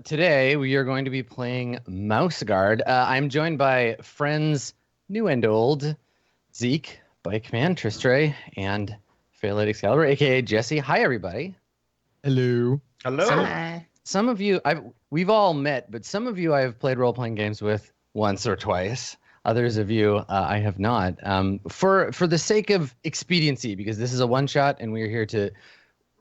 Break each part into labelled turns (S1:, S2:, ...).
S1: Today we are going to be playing Mouse Guard. I'm joined by friends new and old, Zeke, BikeMan, Tristarae, and Fairlight Excalibur, aka Jesse. Hi, everybody.
S2: Hello.
S3: Hello.
S1: Some of you, we've all met, but some of you I have played role-playing games with once or twice. Others of you I have not. For the sake of expediency, because this is a one-shot and we are here to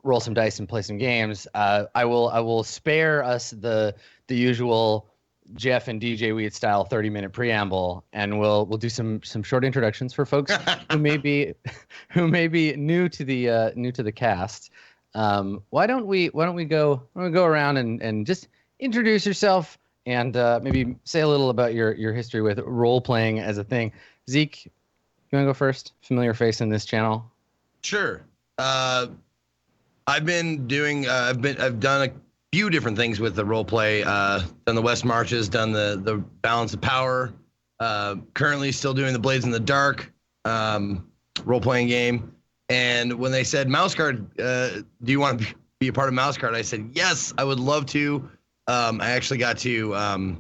S1: roll some dice and play some games, I will spare us the usual Jeff and DJ Weed style 30-minute preamble, and we'll do some short introductions for folks who may be new to the cast. Why don't we go around and just introduce yourself and maybe say a little about your history with role playing as a thing. Zeke, you want to go first? Familiar face in this channel.
S3: Sure. I've been doing. I've done a few different things with the role play. Done the West Marches. Done the Balance of Power. Currently still doing the Blades in the Dark role playing game. And when they said Mouse Guard, do you want to be a part of Mouse Guard? I said yes, I would love to. I actually got to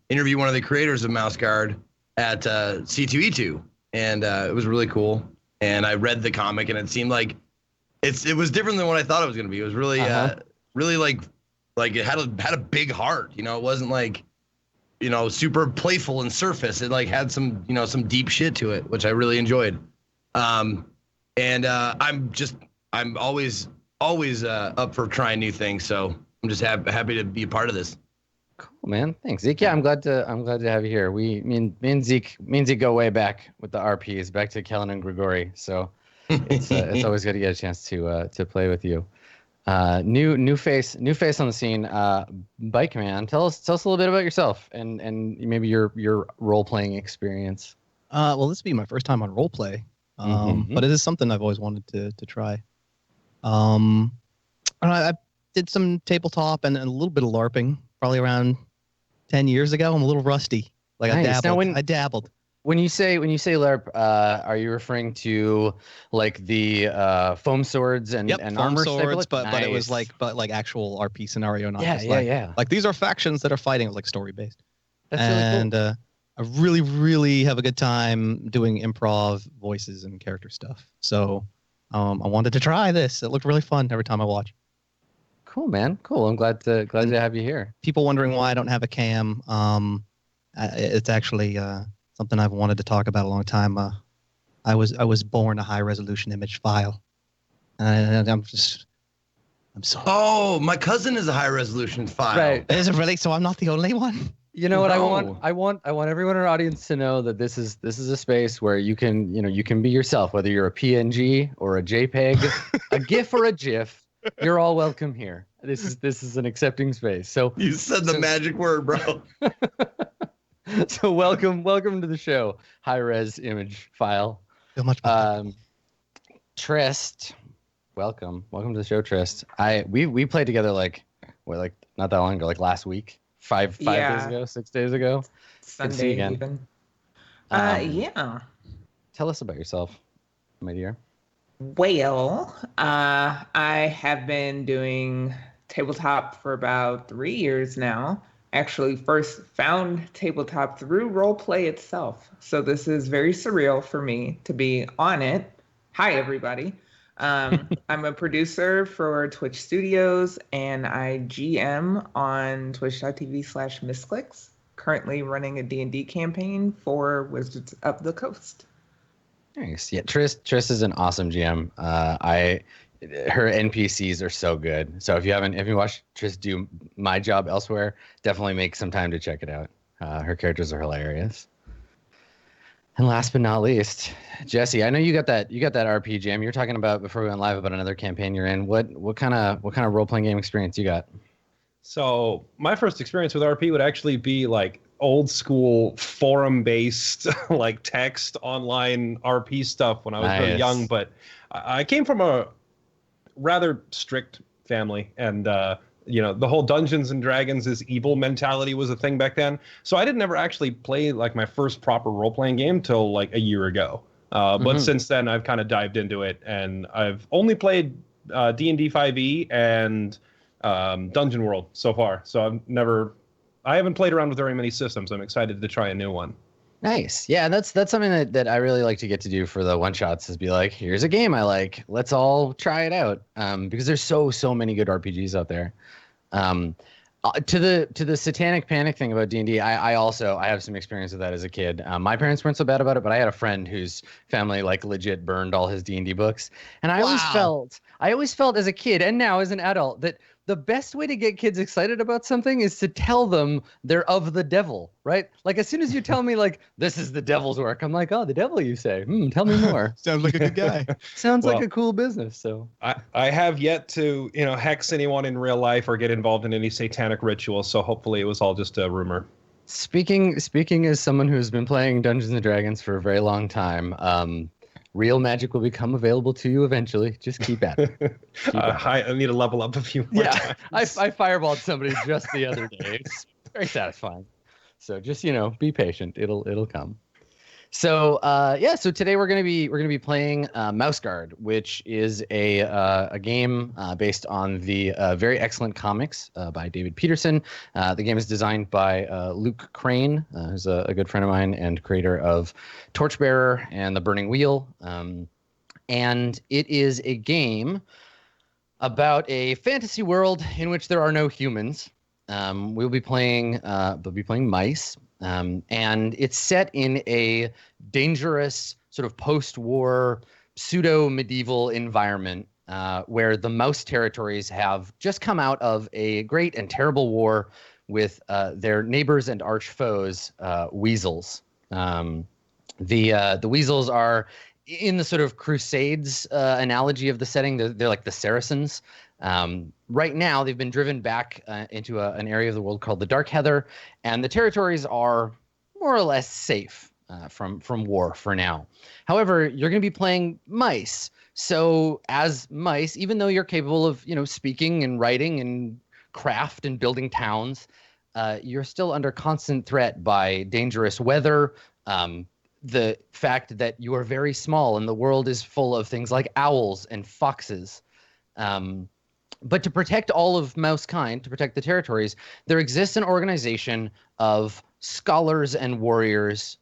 S3: interview one of the creators of Mouse Guard at C2E2, and it was really cool. And I read the comic, and it seemed like it was different than what I thought it was going to be. It was really really like it had a big heart. You know, it wasn't like, you know, super playful and surface. It like had some, you know, some deep shit to it, which I really enjoyed. And I'm always up for trying new things. So I'm just happy to be a part of this.
S1: Cool, man. Thanks, Zeke. Yeah, I'm glad to have you here. Me and Zeke go way back with the RPs, back to Kellen and Grigori. So it's always good to get a chance to play with you. New face on the scene. BikeMan, tell us a little bit about yourself and maybe your role playing experience.
S2: Well, this will be my first time on roleplay, but it is something I've always wanted to try. I did some tabletop and a little bit of LARPing, probably around 10 years ago. I'm a little rusty. Like nice. I dabbled.
S1: When you say LARP, are you referring to like the foam swords and armor
S2: swords? But it was like actual RP scenario, not just
S1: yeah.
S2: Like these are factions that are fighting. It was like story based.
S1: That's really cool.
S2: I really, really have a good time doing improv voices and character stuff. So I wanted to try this. It looked really fun every time I watch.
S1: Cool, man. Cool. I'm glad to have you here.
S2: People wondering why I don't have a cam. It's actually something I've wanted to talk about a long time. I was born a high resolution image file, and I'm sorry.
S3: Oh, my cousin is a high resolution file.
S1: Right.
S2: Is it really? So I'm not the only one.
S1: You know what I want everyone in our audience to know that this is a space where you can be yourself, whether you're a PNG or a JPEG, a GIF or a GIF. You're all welcome here. This is an accepting space. So
S3: you said the magic word, bro.
S1: So welcome to the show. High res image file.
S2: Feel much better.
S1: Trist, welcome to the show, Trist. We played together like not that long ago, like last week, five days ago, 6 days ago.
S4: Sunday even. Yeah.
S1: Tell us about yourself, my dear.
S4: Well, I have been doing tabletop for about 3 years now. Actually, first found tabletop through roleplay itself. So this is very surreal for me to be on it. Hi, everybody. I'm a producer for Twitch Studios, and I GM on twitch.tv/misclicks, currently running a D&D campaign for Wizards of the Coast.
S1: Nice. Yeah, Trist is an awesome GM. Her NPCs are so good. So if you watched Trist do My Job Elsewhere, definitely make some time to check it out. Her characters are hilarious. And last but not least, Jesse, I know you got that RP jam. You were talking about before we went live about another campaign you're in. What kind of role playing game experience you got?
S5: So my first experience with RP would actually be like old school forum based like text online RP stuff when I was really young. But I came from a rather strict family, and the whole Dungeons and Dragons is evil mentality was a thing back then. So I didn't ever actually play like my first proper role playing game till like a year ago. But since then I've kind of dived into it, and I've only played D&D 5e and Dungeon World so far. So I haven't played around with very many systems. I'm excited to try a new one.
S1: Nice. Yeah, that's something that I really like to get to do for the one shots is be like, here's a game I like. Let's all try it out. Because there's so many good RPGs out there. To the Satanic Panic thing about D&D, I have some experience with that as a kid. My parents weren't so bad about it, but I had a friend whose family like legit burned all his D&D books. And I always felt as a kid and now as an adult that the best way to get kids excited about something is to tell them they're of the devil, right? Like as soon as you tell me like this is the devil's work, I'm like, oh, the devil, you say? Tell me more.
S2: Sounds like a good guy.
S1: Sounds like a cool business. So
S5: I have yet to hex anyone in real life or get involved in any satanic rituals. So hopefully it was all just a rumor.
S1: Speaking as someone who's been playing Dungeons and Dragons for a very long time, real magic will become available to you eventually. Just keep at it.
S5: I need to level up a few more times.
S1: I fireballed somebody just the other day. It's very satisfying. So just be patient. It'll come. So so today we're gonna be playing Mouse Guard, which is a game based on the very excellent comics by David Peterson. The game is designed by Luke Crane, who's a good friend of mine and creator of Torchbearer and The Burning Wheel. And it is a game about a fantasy world in which there are no humans. We'll be playing mice. And it's set in a dangerous sort of post-war pseudo-medieval environment where the mouse territories have just come out of a great and terrible war with their neighbors and arch foes, weasels. The weasels are in the sort of Crusades analogy of the setting. They're like the Saracens. Right now, they've been driven back into an area of the world called the Dark Heather, and the territories are more or less safe from war for now. However, you're going to be playing mice. So as mice, even though you're capable of speaking and writing and craft and building towns, you're still under constant threat by dangerous weather. The fact that you are very small and the world is full of things like owls and foxes. But to protect all of mouse kind, to protect the territories, there exists an organization of scholars and warriors,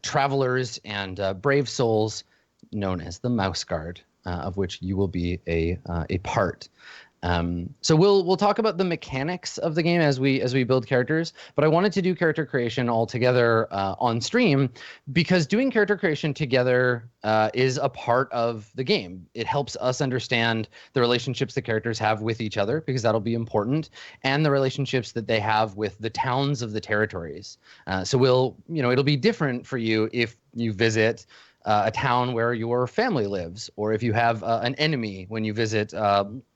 S1: travelers and brave souls known as the Mouse Guard, of which you will be a part. So we'll talk about the mechanics of the game as we build characters, but I wanted to do character creation all together on stream because doing character creation together is a part of the game. It helps us understand the relationships the characters have with each other because that'll be important, and the relationships that they have with the towns of the territories. So it'll be different for you if you visit a town where your family lives, or if you have an enemy when you visit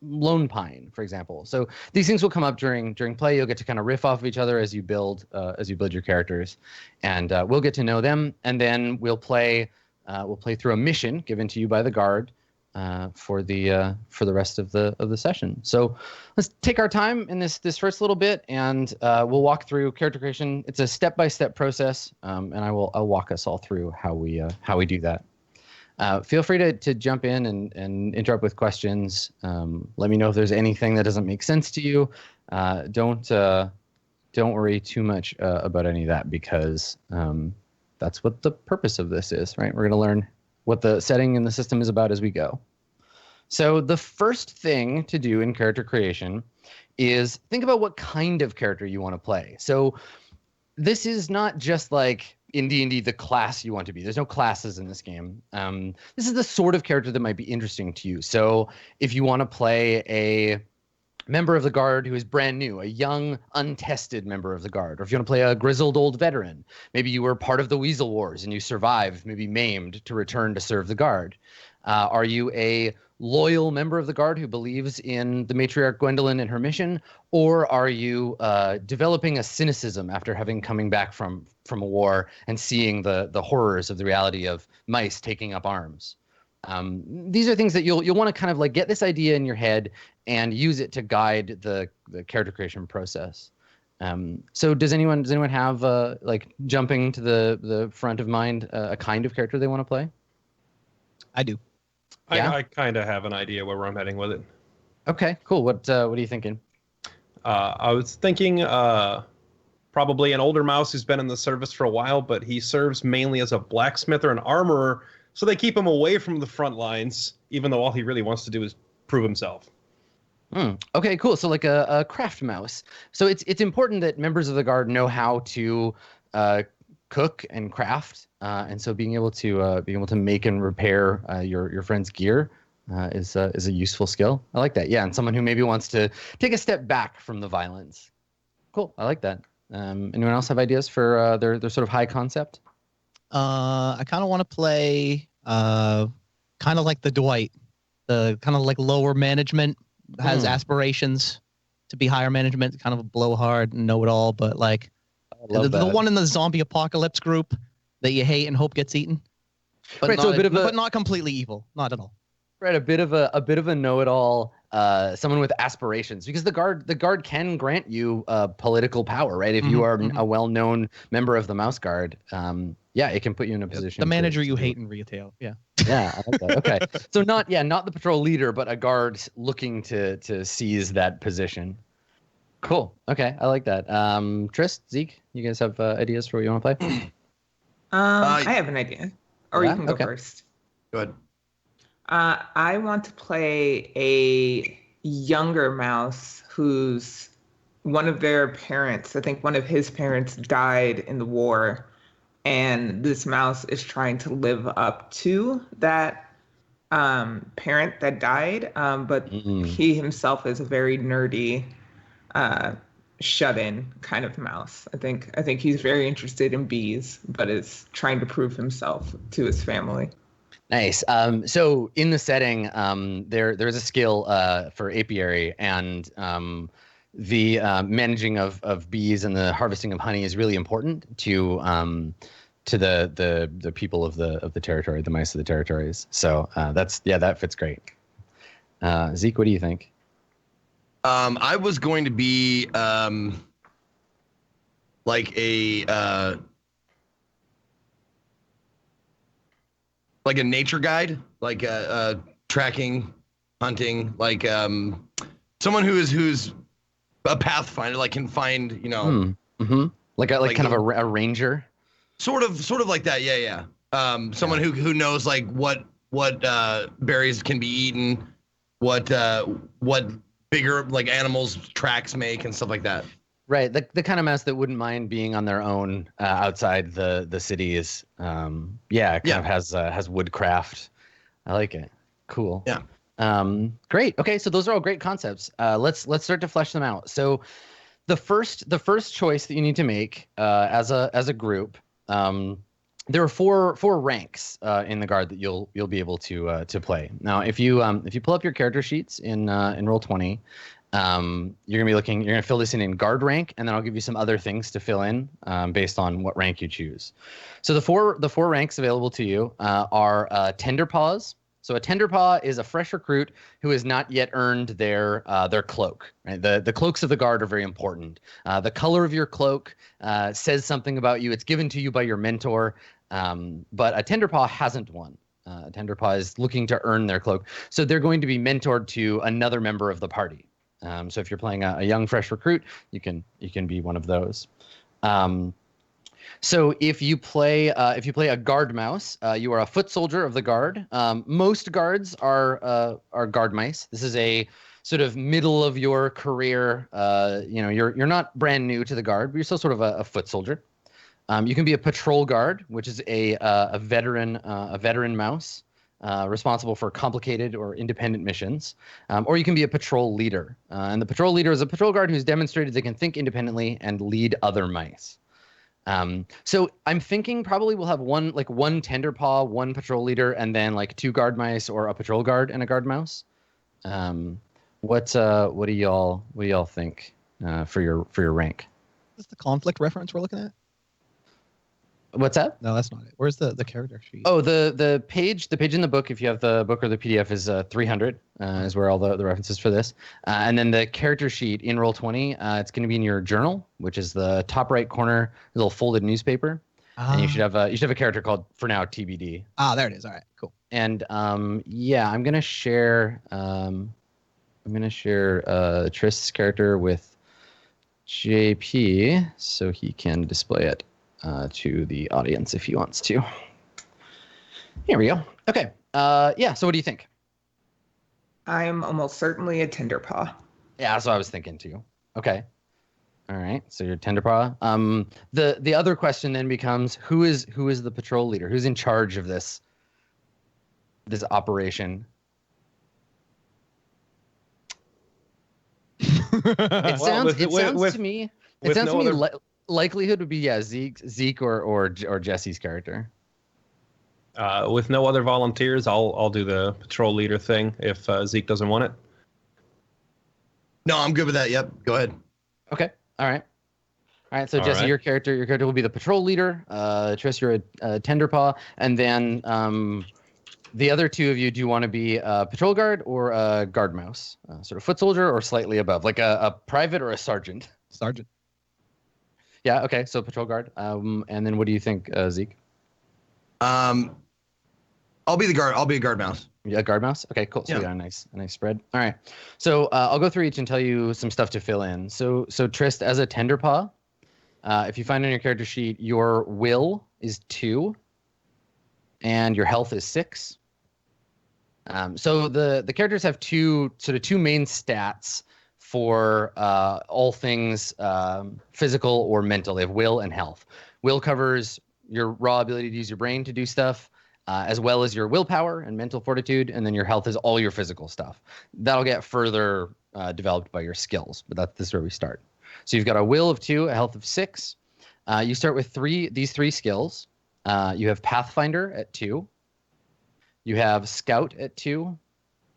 S1: Lone Pine, for example. So these things will come up during play. You'll get to kind of riff off of each other as you build your characters, and we'll get to know them. And then we'll play through a mission given to you by the guard for the rest of the session. So let's take our time in this first little bit, and we'll walk through character creation. It's a step-by-step process, and I'll walk us all through how we do that. Feel free to jump in and interrupt with questions. Let me know if there's anything that doesn't make sense to you. Don't worry too much about any of that because that's what the purpose of this is, right? We're going to learn what the setting and the system is about as we go. So the first thing to do in character creation is think about what kind of character you want to play. So this is not just like in D&D the class you want to be. There's no classes in this game. This is the sort of character that might be interesting to you. So if you want to play a member of the guard who is brand new, a young, untested member of the guard, or if you want to play a grizzled old veteran, maybe you were part of the Weasel Wars and you survived, maybe maimed, to return to serve the guard. Are you a loyal member of the guard who believes in the matriarch Gwendolyn and her mission, or are you developing a cynicism after coming back from a war and seeing the horrors of the reality of mice taking up arms? These are things that you'll want to kind of like get this idea in your head and use it to guide the character creation process. So does anyone have like jumping to the front of mind a kind of character they want to play?
S2: I do.
S5: Yeah? I kind of have an idea where I'm heading with it.
S1: Okay, cool. What are you thinking?
S5: I was thinking probably an older mouse who's been in the service for a while, but he serves mainly as a blacksmith or an armorer, so they keep him away from the front lines, even though all he really wants to do is prove himself.
S1: Okay, cool. So like a craft mouse. So it's important that members of the guard know how to cook and craft, and so being able to make and repair your friend's gear is a useful skill. I like that. Yeah, and someone who maybe wants to take a step back from the violence. Cool. I like that. Anyone else have ideas for their sort of high concept?
S2: I kind of want to play kind of like the Dwight, the kind of like lower management, has aspirations to be higher management, kind of a blowhard and know-it-all, but like the one in the zombie apocalypse group that you hate and hope gets eaten. But
S1: right, so
S2: but not completely evil, not at all.
S1: Right, a bit of a know-it-all, someone with aspirations, because the guard can grant you political power, right? If you are a well-known member of the Mouse Guard, yeah, it can put you in a position.
S2: The manager you hate in retail, yeah.
S1: Yeah, I like that. Okay, so not the patrol leader, but a guard looking to seize that position. Cool. Okay, I like that. Trist, Zeke, you guys have ideas for what you want to play?
S4: I have an idea, or you can go first.
S3: Go ahead.
S4: I want to play a younger mouse who's one of their parents. I think one of his parents died in the war, and this mouse is trying to live up to that parent that died. But he himself is a very nerdy, shut-in kind of mouse. I think he's very interested in bees, but is trying to prove himself to his family.
S1: Nice. So in the setting, there's a skill for apiary, and the managing of bees and the harvesting of honey is really important to the people of the territory, the mice of the territories. So that fits great. Zeke, what do you think?
S3: I was going to be like a nature guide, like tracking, hunting, like someone who's a pathfinder, like can find,
S1: like kind of a ranger.
S3: Sort of like that. Yeah. Someone who knows like what berries can be eaten, what bigger like animals tracks make and stuff like that.
S1: Right, the kind of mouse that wouldn't mind being on their own outside the cities. Of has woodcraft. I like it. Cool.
S3: Yeah.
S1: Great. Okay, so those are all great concepts. Let's start to flesh them out. So, the first choice that you need to make as a group, there are four ranks in the guard that you'll be able to play. Now, if you pull up your character sheets in Roll20. You're gonna fill this in guard rank, and then I'll give you some other things to fill in based on what rank you choose. So the four ranks available to you are tender paws. So a tender paw is a fresh recruit who has not yet earned their cloak. Right? The cloaks of the guard are very important. The color of your cloak says something about you. It's given to you by your mentor, but a tender paw hasn't one. A tender paw is looking to earn their cloak, so they're going to be mentored to another member of the party. So if you're playing a young, fresh recruit, you can be one of those. So if you play a guard mouse, you are a foot soldier of the guard. Most guards are guard mice. This is a sort of middle of your career. You're not brand new to the guard, but you're still sort of a foot soldier. You can be a patrol guard, which is a veteran mouse. Responsible for complicated or independent missions, or you can be a patrol leader. And the patrol leader is a patrol guard who's demonstrated they can think independently and lead other mice. So I'm thinking probably we'll have one tender paw, one patrol leader, and then like two guard mice or a patrol guard and a guard mouse. What do y'all think for your rank?
S2: Is this the conflict reference we're looking at?
S1: What's that?
S2: No, that's not it. Where's the character sheet?
S1: Oh, the page in the book, if you have the book or the PDF, is 300 is where all the references for this. And then the character sheet in Roll20, it's going to be in your journal, which is the top right corner, little folded newspaper. And you should have a character called, for now, TBD.
S2: There it is. All right, cool.
S1: And I'm gonna share Trist's character with JP so he can display it to the audience if he wants to. Here we go. Okay. Yeah. So what do you think?
S4: I'm almost certainly a Tenderpaw.
S1: Yeah, that's what I was thinking too. Okay. All right. So you're Tenderpaw. The other question then becomes who is the patrol leader? Who's in charge of this operation? It sounds to me likelihood would be Zeke or Jesse's character.
S5: With no other volunteers, I'll do the patrol leader thing if Zeke doesn't want it.
S3: No, I'm good with that. Yep, go ahead.
S1: Okay. All right. So Jesse, your character will be the patrol leader. Triss, you're a Tenderpaw, and then the other two of you, do you want to be a patrol guard or a guard mouse, sort of foot soldier, or slightly above, like a private or a sergeant?
S2: Sergeant.
S1: Yeah. Okay. So patrol guard. And then what do you think, Zeke?
S3: I'll be the guard. I'll be a guard mouse.
S1: Yeah, guard mouse. Okay, cool. So we got a nice spread. All right. So I'll go through each and tell you some stuff to fill in. So Trist, as a Tenderpaw, if you find on your character sheet, your will is 2, and your health is 6. So the characters have two main stats for all things physical or mental. They have will and health. Will covers your raw ability to use your brain to do stuff, as well as your willpower and mental fortitude, and then your health is all your physical stuff. That'll get further developed by your skills, but this is where we start. So you've got a will of 2, a health of 6. You start with these three skills. You have Pathfinder at 2. You have Scout at 2,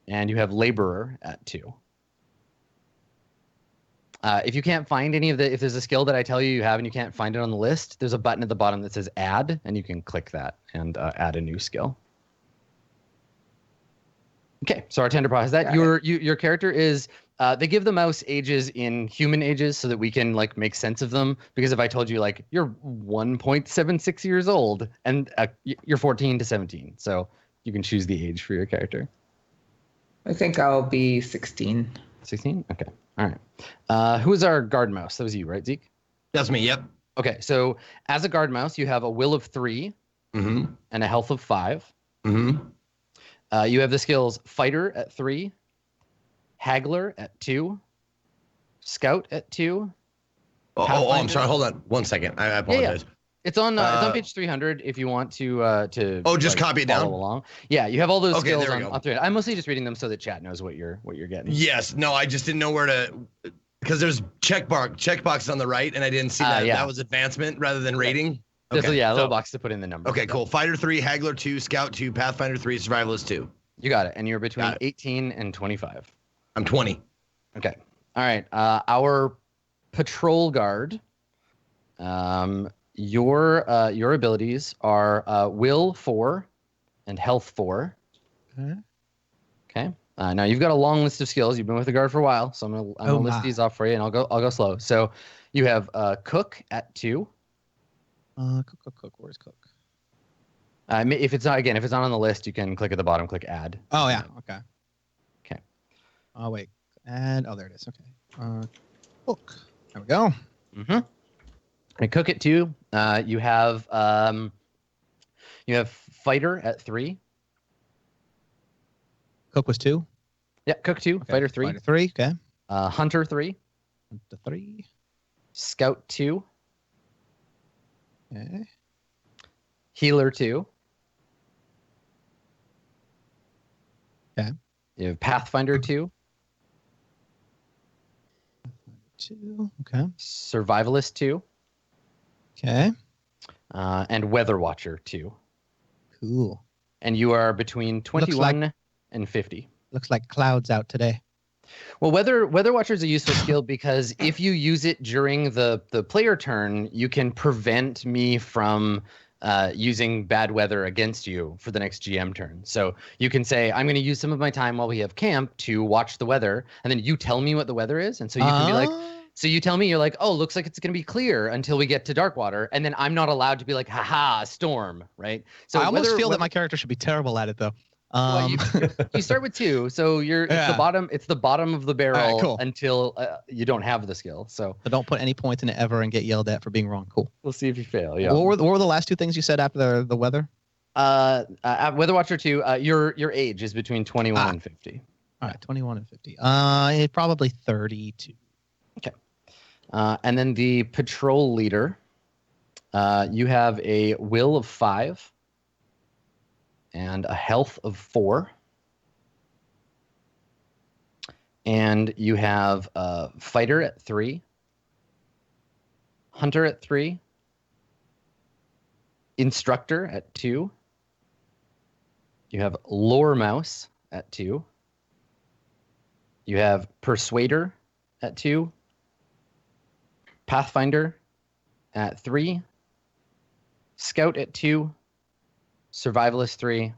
S1: and you have Laborer at 2. If you can't find if there's a skill that I tell you have and you can't find it on the list, there's a button at the bottom that says add, and you can click that and add a new skill. Okay, so our Tenderpaw has that. Your character is, they give the mouse ages in human ages so that we can like make sense of them. Because if I told you like you're 1.76 years old and you're 14 to 17, so you can choose the age for your character.
S4: I think I'll be 16.
S1: 16? Okay. All right. Who is our guard mouse? That was you, right, Zeke?
S3: That's me. Yep.
S1: Okay. So as a guard mouse, you have a will of 3 and a health of 5.
S3: Mm-hmm.
S1: You have the skills Fighter at 3, Haggler at 2, Scout at 2.
S3: Oh, I'm sorry. Hold on 1 second. I apologize.
S1: Yeah. It's on page 300 if you want to
S3: just copy it down.
S1: Follow along. Yeah, you have all those skills
S3: there we
S1: on 300. I'm mostly just reading them so that chat knows what you're getting.
S3: Yes. No, I just didn't know where to, because there's checkbox on the right, and I didn't see that. That was advancement rather than rating.
S1: Okay. A little box to put in the number.
S3: Okay, cool. Fighter 3, Haggler 2, Scout 2, Pathfinder 3, Survivalist 2.
S1: You got it. And you're between 18 and 25.
S3: I'm 20.
S1: Okay. All right. Our patrol guard. Your abilities are will 4 and health 4. Okay. Now you've got a long list of skills. You've been with the guard for a while, so I'm gonna list these off for you, and I'll go slow. So you have cook at 2.
S2: Cook. Where's cook?
S1: If it's not on the list, you can click at the bottom, click add.
S2: Oh yeah. Okay.
S1: Okay.
S2: Oh wait. Add. Oh, there it is. Okay. Cook. There we go.
S1: Mm-hmm. And cook at 2. You have Fighter at 3.
S2: Cook was 2.
S1: Yeah, cook 2. Okay. Fighter 3.
S2: Fighter 3. Okay.
S1: Hunter 3.
S2: Hunter 3.
S1: Scout 2.
S2: Okay.
S1: Healer 2.
S2: Okay.
S1: You have Pathfinder 2.
S2: 2. Okay.
S1: Survivalist 2.
S2: Okay.
S1: And Weather Watcher 2.
S2: Cool.
S1: And you are between 21 and 50.
S2: Looks like clouds out today.
S1: Well, Weather Watcher is a useful skill because if you use it during the player turn, you can prevent me from using bad weather against you for the next GM turn. So you can say, I'm going to use some of my time while we have camp to watch the weather, and then you tell me what the weather is, and so you can be like, so you tell me, you're like, oh, looks like it's going to be clear until we get to Darkwater, and then I'm not allowed to be like, haha, storm, right? So
S2: I almost feel that my character should be terrible at it, though.
S1: Well, you start with 2, so it's the bottom. It's the bottom of the barrel
S2: cool.
S1: until you don't have the skill. So
S2: don't put any points in it ever and get yelled at for being wrong. Cool.
S1: We'll see if you fail. Yeah.
S2: What were the last 2 things you said after the weather?
S1: Weather Watcher 2. Your age is between 21 and 50.
S2: All right, 21 and 50. Probably 32.
S1: Okay. And then the patrol leader. You have a will of 5 and a health of 4. And you have a fighter at 3, hunter at 3, instructor at 2. You have lore mouse at 2. You have persuader at 2, pathfinder at 3, scout at 2, survivalist 3,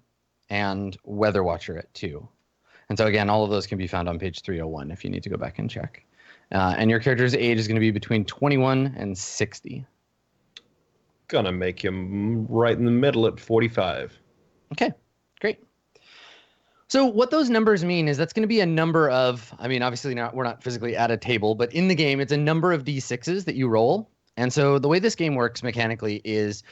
S1: and weather watcher at 2. And so again, all of those can be found on page 301 if you need to go back and check. And your character's age is going to be between 21 and 60.
S5: Gonna make him right in the middle at 45.
S1: Okay, great. So what those numbers mean is that's going to be a number of, I mean, obviously we're not physically at a table, but in the game, it's a number of D6s that you roll. And so the way this game works mechanically is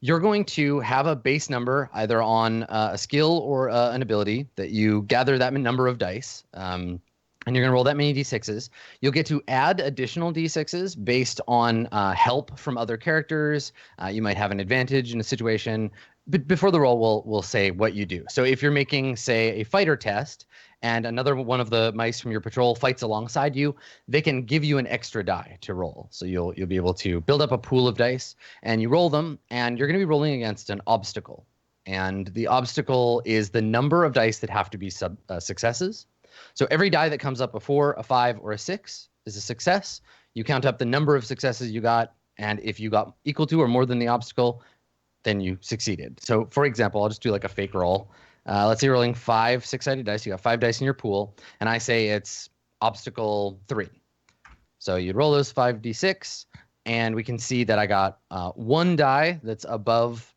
S1: you're going to have a base number either on a skill or an ability that you gather that number of dice. And you're going to roll that many D6s. You'll get to add additional D6s based on help from other characters. You might have an advantage in a situation. But before the roll, we'll say what you do. So if you're making, say, a fighter test and another one of the mice from your patrol fights alongside you, they can give you an extra die to roll. So you'll be able to build up a pool of dice and you roll them, and you're going to be rolling against an obstacle. And the obstacle is the number of dice that have to be successes. So every die that comes up a 4, a 5, or a 6 is a success. You count up the number of successes you got, and if you got equal to or more than the obstacle, then you succeeded. So for example, I'll just do like a fake roll. Let's say you're rolling 5 6-sided dice. You got 5 dice in your pool, and I say it's obstacle 3. So you'd roll those 5d6, and we can see that I got one die that's above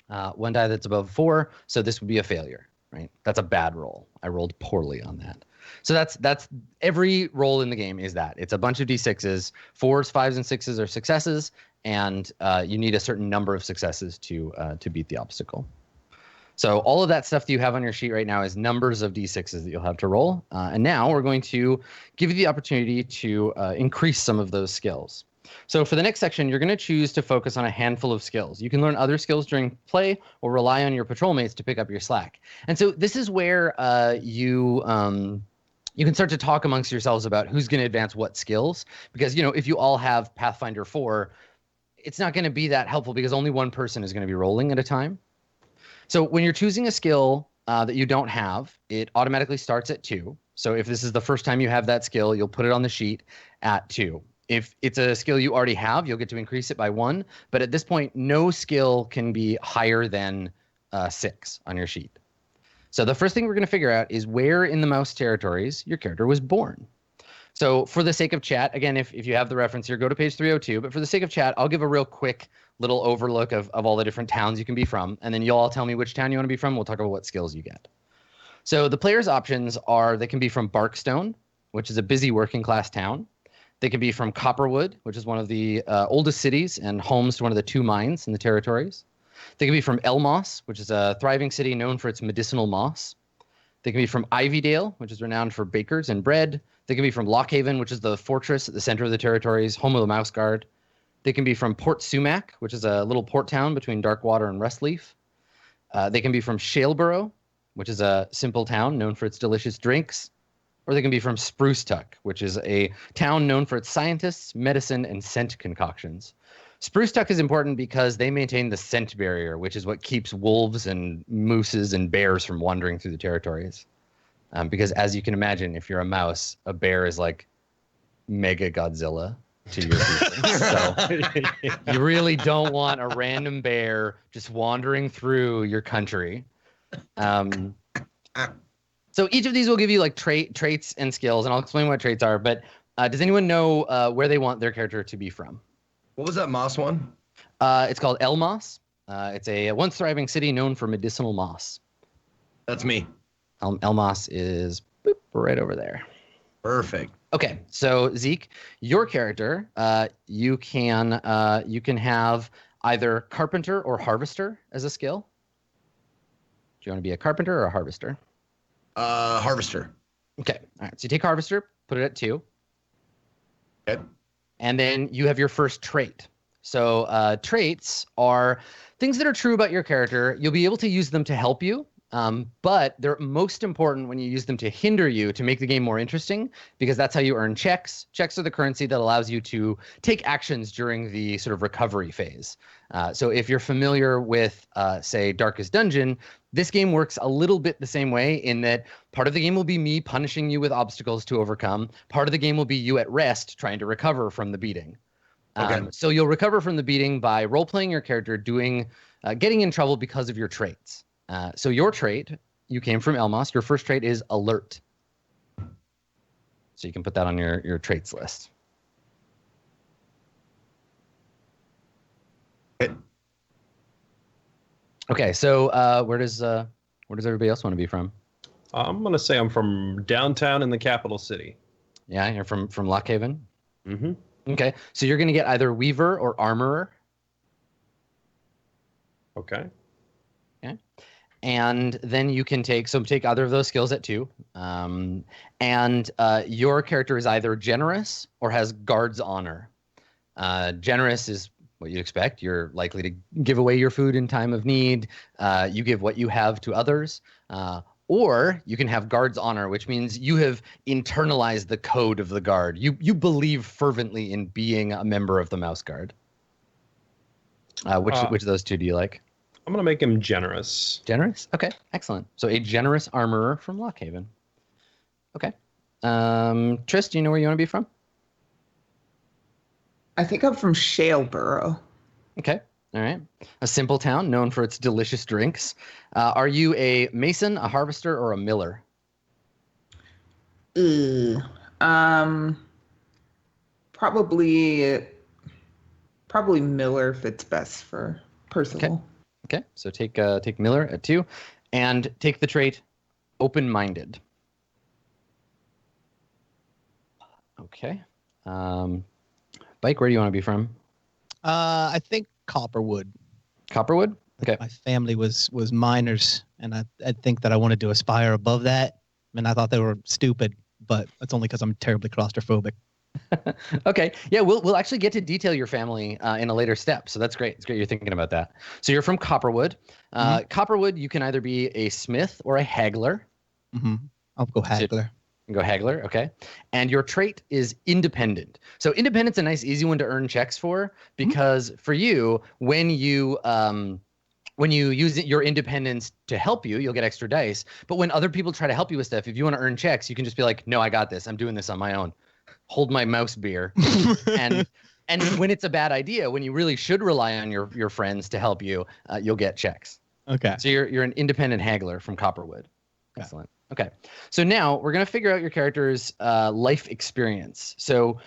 S1: 4. So this would be a failure, right? That's a bad roll. I rolled poorly on that. So that's every roll in the game is that. It's a bunch of d6s. 4s, 5s, and 6s are successes, and you need a certain number of successes to beat the obstacle. So all of that stuff that you have on your sheet right now is numbers of d6s that you'll have to roll. And now we're going to give you the opportunity to increase some of those skills. So for the next section, you're going to choose to focus on a handful of skills. You can learn other skills during play or rely on your patrol mates to pick up your slack. And so this is where you can start to talk amongst yourselves about who's going to advance what skills. Because, if you all have Pathfinder 4, it's not going to be that helpful because only one person is going to be rolling at a time. So when you're choosing a skill that you don't have, it automatically starts at 2. So if this is the first time you have that skill, you'll put it on the sheet at 2. If it's a skill you already have, you'll get to increase it by 1. But at this point, no skill can be higher than 6 on your sheet. So the first thing we're going to figure out is where in the mouse territories your character was born. So for the sake of chat, again, if you have the reference here, go to page 302. But for the sake of chat, I'll give a real quick little overlook of all the different towns you can be from. And then you'll all tell me which town you want to be from. We'll talk about what skills you get. So the player's options are they can be from Barkstone, which is a busy working class town. They can be from Copperwood, which is one of the oldest cities and homes to one of the 2 mines in the territories. They can be from Elmoss, which is a thriving city known for its medicinal moss. They can be from Ivydale, which is renowned for bakers and bread. They can be from Lockhaven, which is the fortress at the center of the territories, home of the Mouse Guard. They can be from Port Sumac, which is a little port town between Darkwater and Rustleaf. They can be from Shaleborough, which is a simple town known for its delicious drinks. Or they can be from Spruce Tuck, which is a town known for its scientists, medicine, and scent concoctions. Spruce Tuck is important because they maintain the scent barrier, which is what keeps wolves and mooses and bears from wandering through the territories. Because as you can imagine, if you're a mouse, a bear is like Mega Godzilla to your people. So you really don't want a random bear just wandering through your country. So each of these will give you like traits and skills, and I'll explain what traits are. But does anyone know where they want their character to be from?
S3: What was that moss one?
S1: It's called Elmoss. It's a once thriving city known for medicinal moss.
S3: That's me.
S1: Elmas is right over there.
S3: Perfect.
S1: Okay, so Zeke, your character, you can have either carpenter or harvester as a skill. Do you want to be a carpenter or a harvester?
S3: Harvester.
S1: Okay, all right. So you take harvester, put it at 2.
S3: Okay.
S1: And then you have your first trait. So traits are things that are true about your character. You'll be able to use them to help you. But they're most important when you use them to hinder you to make the game more interesting, because that's how you earn checks. Checks are the currency that allows you to take actions during the sort of recovery phase. So if you're familiar with, say, Darkest Dungeon, this game works a little bit the same way in that part of the game will be me punishing you with obstacles to overcome. Part of the game will be you at rest trying to recover from the beating.
S3: Okay.
S1: So you'll recover from the beating by role-playing your character, getting in trouble because of your traits. So your trait, you came from Elmas. Your first trait is alert. So you can put that on your traits list. Okay. So where does everybody else want to be from?
S5: I'm gonna say I'm from downtown in the capital city.
S1: Yeah, you're from Lockhaven.
S5: Mm-hmm.
S1: Okay. So you're gonna get either Weaver or Armorer.
S5: Okay.
S1: And then you can take either of those skills at 2. And your character is either generous or has guard's honor. Generous is what you'd expect. You're likely to give away your food in time of need. You give what you have to others. Or you can have guard's honor, which means you have internalized the code of the guard. You believe fervently in being a member of the Mouse Guard. Which of those 2 do you like?
S5: I'm gonna make him generous.
S1: Generous? Okay, excellent. So a generous armorer from Lockhaven. Okay. Trist, do you know where you want to be from?
S4: I think I'm from Shaleboro.
S1: Okay. All right. A simple town known for its delicious drinks. Are you a mason, a harvester, or a miller?
S4: Probably Miller fits best for Percival.
S1: Okay. So take miller at 2, and take the trait open-minded. Okay. Bike, where do you want to be from?
S2: I think Copperwood.
S1: Copperwood? Okay.
S2: My family was miners, and I think that I wanted to aspire above that. And I thought they were stupid, but that's only because I'm terribly claustrophobic.
S1: Okay. Yeah, we'll actually get to detail your family in a later step. So that's great. It's great you're thinking about that. So you're from Copperwood. Copperwood, you can either be a smith or a haggler.
S2: Mm-hmm. I'll go haggler.
S1: Go haggler, okay. And your trait is independent. So independent's a nice, easy one to earn checks for, because for you, when you use your independence to help you, you'll get extra dice. But when other people try to help you with stuff, if you want to earn checks, you can just be like, no, I got this. I'm doing this on my own. Hold my mouse beer. and when it's a bad idea, when you really should rely on your friends to help you, you'll get checks.
S2: Okay.
S1: So you're an independent haggler from Copperwood. Excellent. Okay. So now we're going to figure out your character's life experience. So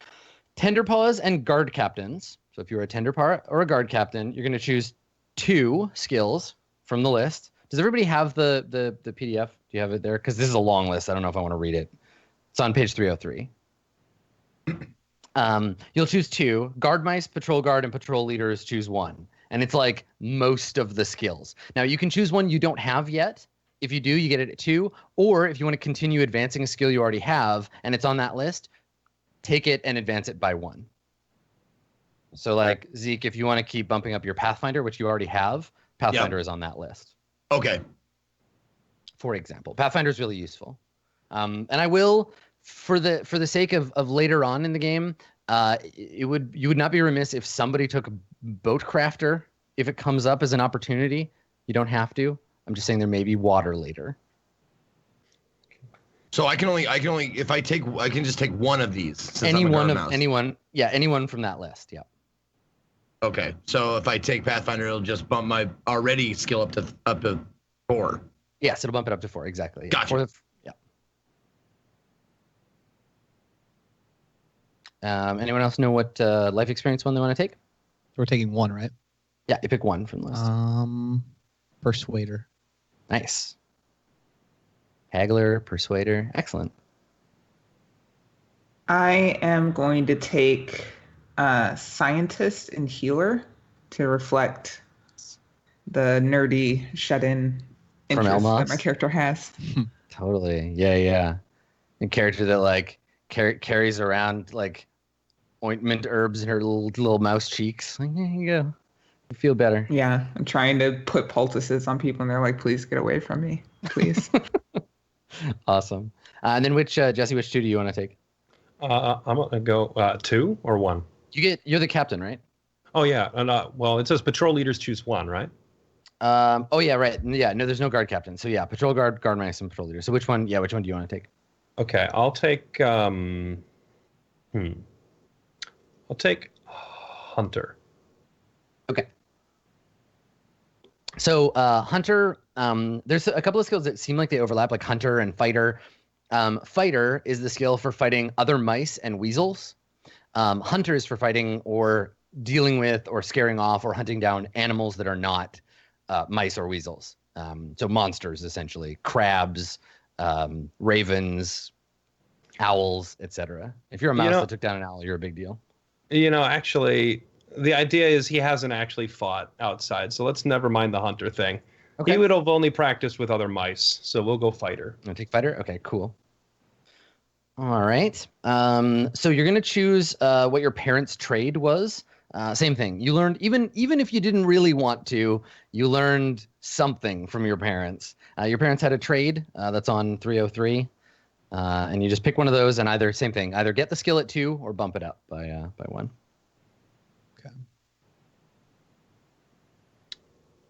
S1: tender paws and guard captains. So if you're a tender paw or a guard captain, you're going to choose 2 skills from the list. Does everybody have the PDF? Do you have it there? Because this is a long list. I don't know if I want to read it. It's on page 303. You'll choose 2. Guard mice, patrol guard, and patrol leaders choose 1. And it's like most of the skills. Now you can choose one you don't have yet. If you do, you get it at 2. Or if you want to continue advancing a skill you already have and it's on that list, take it and advance it by 1. So like Zeke, if you want to keep bumping up your Pathfinder, which you already have, Pathfinder is on that list.
S3: Okay.
S1: For example, Pathfinder is really useful. And I will, for the sake of later on in the game, you would not be remiss if somebody took boat crafter if it comes up as an opportunity. You don't have to. I'm just saying there may be water later.
S3: So I can only if I can just take one of these.
S1: Anyone from that list. Yeah.
S3: Okay. So if I take Pathfinder, it'll just bump my already skill up to 4.
S1: Yes, it'll bump it up to 4. Exactly.
S3: Gotcha.
S1: Anyone else know what life experience one they want to take?
S2: We're taking 1, right?
S1: Yeah, you pick 1 from the list.
S2: Persuader.
S1: Nice. Haggler, Persuader. Excellent.
S4: I am going to take Scientist and Healer to reflect the nerdy shut-in
S1: From
S4: interest that
S1: Elmos?
S4: my character has.
S1: Totally. Yeah. A character that like carries around like ointment herbs in her little mouse cheeks. Like, there you go. You feel better.
S4: Yeah, I'm trying to put poultices on people, and they're like, "Please get away from me, please."
S1: Awesome. And then Jesse, which two do you want to take?
S5: I'm gonna go 2 or 1.
S1: You're the captain, right?
S5: Oh yeah, and well, it says patrol leaders choose 1, right?
S1: Oh yeah, right. Yeah, no, there's no guard captain. So yeah, patrol guard minus and patrol leader. So which one do you want to take?
S5: Okay, I'll take I'll take Hunter.
S1: Okay. So Hunter, there's a couple of skills that seem like they overlap, like Hunter and Fighter. Fighter is the skill for fighting other mice and weasels. Hunter is for fighting or dealing with or scaring off or hunting down animals that are not mice or weasels. So monsters, essentially. Crabs, ravens, owls, etc. If you're a mouse that took down an owl, you're a big deal.
S5: Actually, the idea is he hasn't actually fought outside, so let's never mind the hunter thing. Okay. He would have only practiced with other mice, so we'll go fighter.
S1: I'll take fighter? Okay, cool. All right. So you're going to choose what your parents' trade was. Same thing. You learned, even if you didn't really want to, you learned something from your parents. Your parents had a trade that's on 303, and you just pick one of those and either get the skill at 2 or bump it up by 1.
S5: Okay.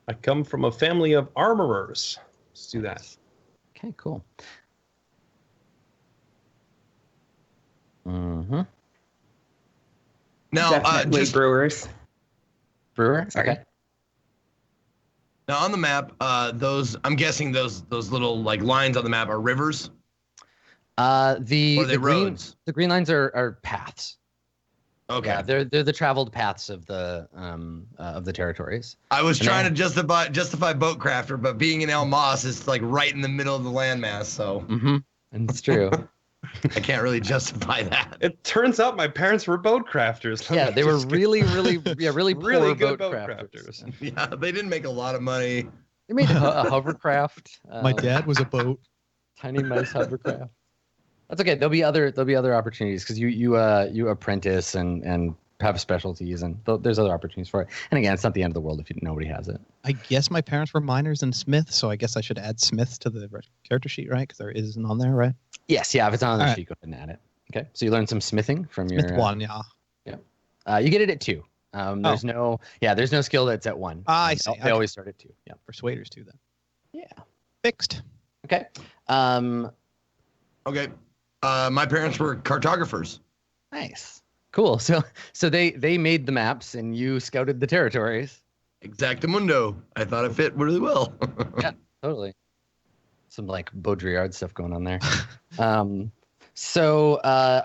S5: I come from a family of armorers. Let's do that.
S1: Okay, cool. Mm-hmm.
S3: Now, just
S4: brewers.
S1: Brewer. Sorry. Okay.
S3: Now on the map, I'm guessing those little like lines on the map are rivers.
S1: The
S3: roads?
S1: The green lines are paths.
S3: Okay.
S1: Yeah, they're the traveled paths of the territories.
S3: I was trying to justify Boatcrafter, but being in El Moss is like right in the middle of the landmass, so.
S1: Mm-hmm. And it's true.
S3: I can't really justify that.
S5: It turns out my parents were boat crafters.
S1: Yeah, they were really poor
S5: good
S1: boat
S5: crafters.
S3: Yeah, they didn't make a lot of money.
S1: They made a hovercraft.
S2: My dad was a boat.
S1: Tiny mice hovercraft. That's okay. There'll be other opportunities because you apprentice and have specialties, and there's other opportunities for it. And again, it's not the end of the world if nobody has it.
S2: I guess my parents were miners and smiths, so I guess I should add smiths to the character sheet, right? Because there isn't on there, right?
S1: Yes, yeah. If it's on the sheet, go ahead and add it. Okay. So you learn some smithing from
S2: Smith
S1: your
S2: 1, yeah.
S1: Yeah. You get it at 2. There's no skill that's at 1.
S2: I see.
S1: They always start at 2. Yeah.
S2: Persuaders 2 then.
S1: Yeah.
S2: Fixed.
S1: Okay.
S3: Okay. My parents were cartographers.
S1: Nice. Cool. So they made the maps and you scouted the territories.
S3: Exactamundo. I thought it fit really well.
S1: Yeah, totally. Some like Baudrillard stuff going on there. All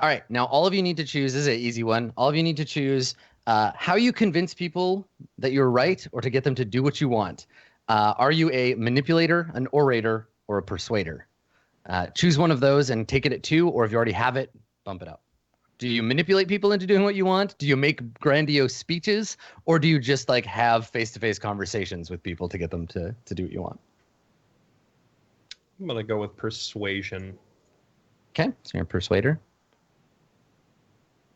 S1: right. Now all of you need to choose. This is an easy one. All of you need to choose how you convince people that you're right or to get them to do what you want. Are you a manipulator, an orator, or a persuader? Choose one of those and take it at 2, or if you already have it, bump it up. Do you manipulate people into doing what you want? Do you make grandiose speeches? Or do you just like have face-to-face conversations with people to get them to do what you want?
S5: I'm going to go with persuasion.
S1: Okay, so you're a persuader.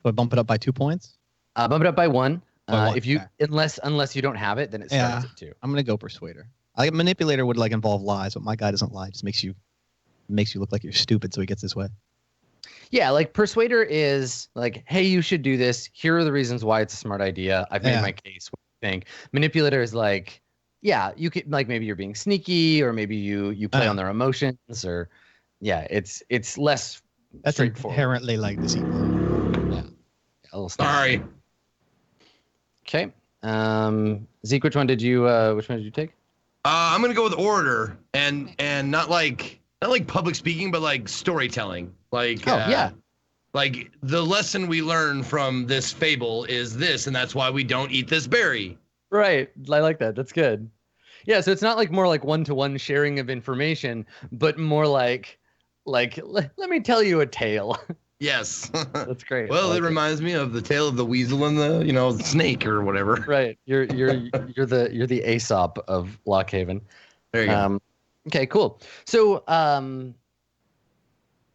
S2: So I bump it up by 2 points?
S1: Bump it up by 1. If you
S2: okay.
S1: unless you don't have it, then it starts at 2.
S2: I'm going to go persuader. Manipulator would like involve lies, but my guy doesn't lie. It just makes you look like you're stupid, so he gets his way.
S1: Yeah, like persuader is like, hey, you should do this. Here are the reasons why it's a smart idea. I've made my case. What do you think? Manipulator is like, yeah, you could like maybe you're being sneaky, or maybe you play on their emotions, or it's less.
S2: That's inherently like deceitful.
S1: Yeah, a little.
S3: Sorry.
S1: Okay. Zeke, which one did you take?
S3: I'm gonna go with orator and not like public speaking, but like storytelling. Like like the lesson we learn from this fable is this, and that's why we don't eat this berry.
S1: Right. I like that. That's good. Yeah, so it's not like more like one-to-one sharing of information, but more like let me tell you a tale.
S3: Yes.
S1: That's great.
S3: Well, it reminds me of the tale of the weasel and the snake or whatever.
S1: Right. You're the Aesop of Lockhaven.
S3: There you go.
S1: Okay, cool. So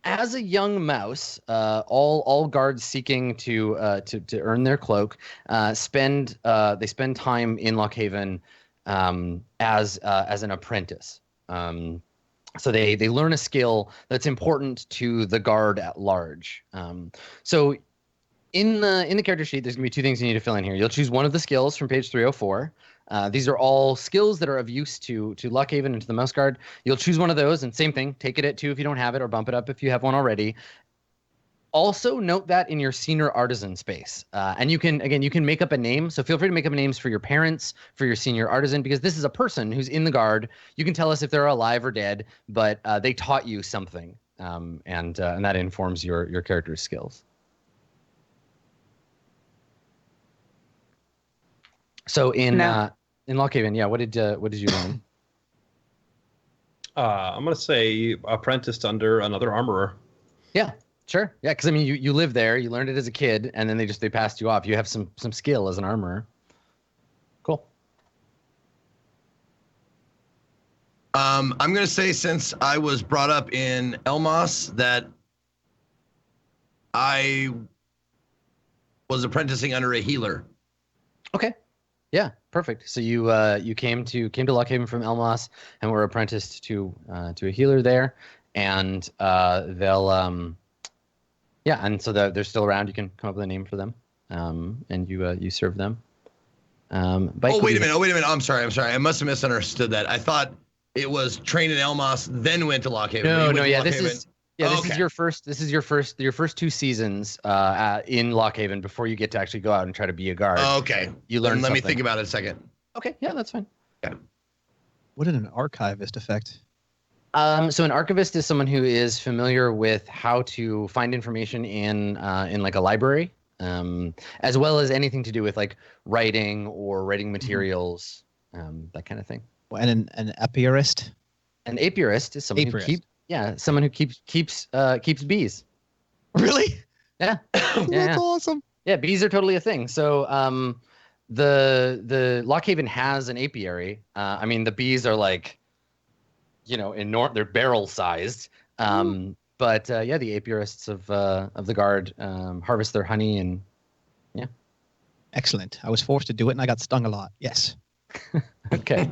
S1: as a young mouse, all guards seeking to earn their cloak spend time in Lockhaven as an apprentice. So they learn a skill that's important to the guard at large. So in the character sheet, there's gonna be two things you need to fill in here. You'll choose one of the skills from page 304. These are all skills that are of use to Lockhaven and to the Mouse Guard. You'll choose one of those, and same thing, take it at 2 if you don't have it, or bump it up if you have one already. Also note that in your senior artisan space, and you can make up a name. So feel free to make up names for your parents, for your senior artisan, because this is a person who's in the guard. You can tell us if they're alive or dead, but they taught you something, and that informs your character's skills. So in Lockhaven, yeah, what did you learn?
S5: I'm gonna say apprenticed under another armorer.
S1: Yeah, sure. Yeah, because I mean, you live there, you learned it as a kid, and then they passed you off. You have some skill as an armorer. Cool.
S3: I'm gonna say, since I was brought up in Elmos, that I was apprenticing under a healer.
S1: Okay. Yeah, perfect. So you came to Lockhaven from Elmos and were apprenticed to a healer there, and they'll and so they're still around. You can come up with a name for them, and you serve them.
S3: Wait a minute. I'm sorry. I must have misunderstood that. I thought it was trained in Elmos, then went to Lockhaven.
S1: No. Yeah, this is your first. This is your first 2 seasons in Lockhaven before you get to actually go out and try to be a guard.
S3: Okay.
S1: You learn.
S3: Let me think about it a second.
S1: Okay. Yeah, that's fine.
S3: Yeah.
S2: What did an archivist affect?
S1: So an archivist is someone who is familiar with how to find information in like a library, as well as anything to do with like writing or writing materials, that kind of thing.
S2: And an apiarist?
S1: An apiarist is someone who keeps bees.
S2: Really?
S1: Yeah.
S2: That's awesome.
S1: Yeah, bees are totally a thing. So the Lockhaven has an apiary. I mean, the bees are like, they're barrel sized. But the apiarists of the guard harvest their honey, and yeah.
S2: Excellent. I was forced to do it and I got stung a lot. Yes.
S1: Okay.